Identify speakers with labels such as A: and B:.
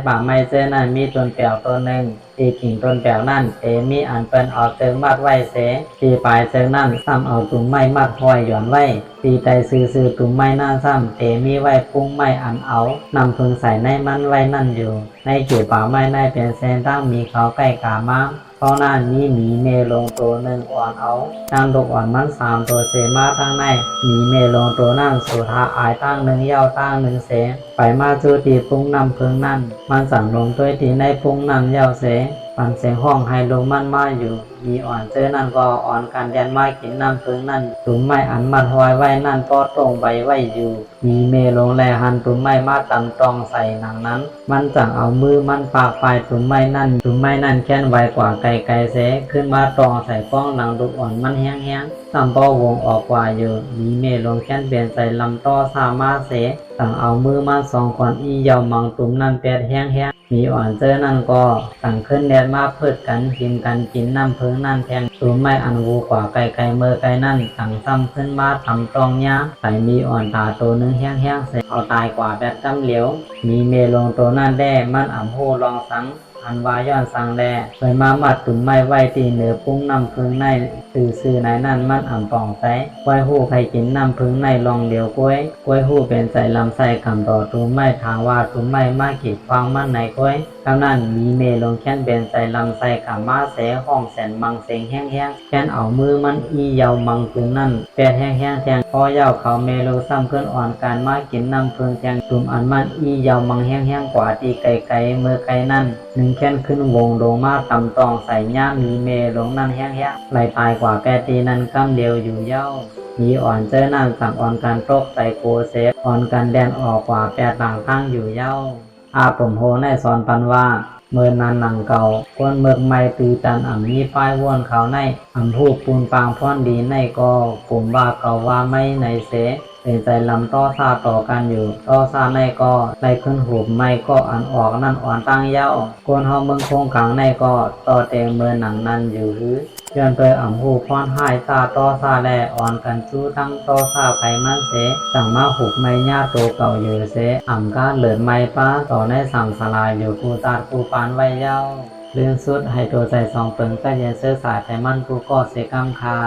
A: ป่าไม้เจอนั่นมีต้นแปลวต้นหนึ่งที่กิ่งต้นแปลวนั่นมีอันเป็นเอาเจิงมัดไว้เสที่ปลายเจิงนั่นซ้ำเอาตุ่มไม้มัดห้อยหย่อนไว้ที่ใจซื้อตุ่มไม้นั่นซ้ำมีไว้ปุ้งไม้อันเอานำพึงใส่ในมันไว้นั่นอยู่ในเกี่ยวป่าไม้ในเป็นเส้นตั้งมีเขาใกล้กามาเพราะนั่นมีหมีเมลงตัวหนึ่งอ่อนเอาตั้งลูกอ่อนมัน3ตัวเสมาทั้งในหมีเมลงตัวนั่นสุธาอายตั้งหนึ่งเย้าตั้งหนึ่งเสไปมาจูตีปุ้งนำพึงนั่นมันสั่งลงตัวที่ในปุ้งนั่นเย้าเสปันเสียงห้องให้ลงมันมาอยู่มีอ่อนเจอนั่นก็อ่อนกันแดนมากินน้ำพึงนั่นตุ่มไม้อันมัดห้อยไว้นั่นก็ตรงใบไว้อยู่มีเมลงแลหันตุ่มไม้มาตำตองใส่หนังนั้นมันจังเอามือมันปากปลายตุ่มไม้นั่นแค้นไวกว่าไก่เสขึ้นมาตองใส่ป้องหนังลูกอ่อนมันแห้งตำป้อวงออกกว่าอยู่มีเมลงแค้นเปลี่ยนใส่ลำต้อสามาเสต่างเอามือมา2 คนอีเยามังตุ่มนั่นแปดแห้งมีอ่อนเจอนั่นก็ต่างขึ้นแดดมาเพิดกันกินกันกินน้ำเพิงนั่นแทงตุ่มไม้อันวูกว่าไก่เมื่อไก่นั่นต่างซ้ำขึ้นมาทำตองยาใส่มีอ่อนตาตัวนึงแห้งเสร็จเอาตายกว่าแบบกำเหลียวมีเมลงตัวนั่นแด้มันอ่ำโหลองสังอันวาย้อนสังแลเลยมามัดตุ่มไม้ไว้ตีเหนือปุ้งน้ำพึงในซื่อในนั่นมันอ่ำป่องใสไว้หู้ใครกินน้ำพึงในลองเดียวกล้วยหู้เป็นใส่ลำไส้คำต่อตุ่มไม้ทางว่าตุ่มไม้มากีดฟังมันในกล้วยคำนั้นมีเมลงแค้นเป็นใส่ลำไส้คำมาเสห้องแสนมังเสงแห้งแค้นเอามือมันอีเยามังตุ่มนั่นแปดแห้งแทงพอเย้าเขาเมลซ้ำขึ้นอ่อนการมากินน้ำพึงแทงตุ่มอันมันอีเยามังแห้งกว่าตีไก่เมื่อไก่นั่นหนึ่งแค้นขึ้นวงลงมาตำตองใส่ย่ามีเมลงนั่นแห้งไหลตายกว่าแกตีนั่นกำเดียวอยู่เย้ามีอ่อนเจอนั่นสั่งอ่อนการตกใส่โกเซฟอ่อนการแดนออกกว่า8 ต่างข้างอยู่เย้าผมโหในสอนปันว่าเมื่อนานหนังเก่าก้นเมือกไม่ตือจันมีป้ายว่นเขาในพูดปูนปางพ่อนดีในก็กลุ่มว่าเก่าว่าไม่ในเสเป็นใจลำต้อซาต่อกันอยู่ต้อซาในก็ได้ขึ้นหูไม่ก็อันออกนั่นอ่อนตั้งเย้าก้นเฮาเมืองคงขังในก็ต่อเตงเมื่อหนังนั้นอยู่หรือเชื่อนเตยหูพอนหายซาต้อซาแลอ่อนกันจู้ทั้งต้อซาไผมันเสสั่งมาหุบไม่ญาโตเก่าอยู่เสก้าเหลือไม่ป้าต่อในสั่งสลายอยู่กูตาดกูปานไว้เย้าเรื่องสุดให้ตัวใจ2 เปิงก็ยังเสื้อสายไผมันกูก็เสกัมคา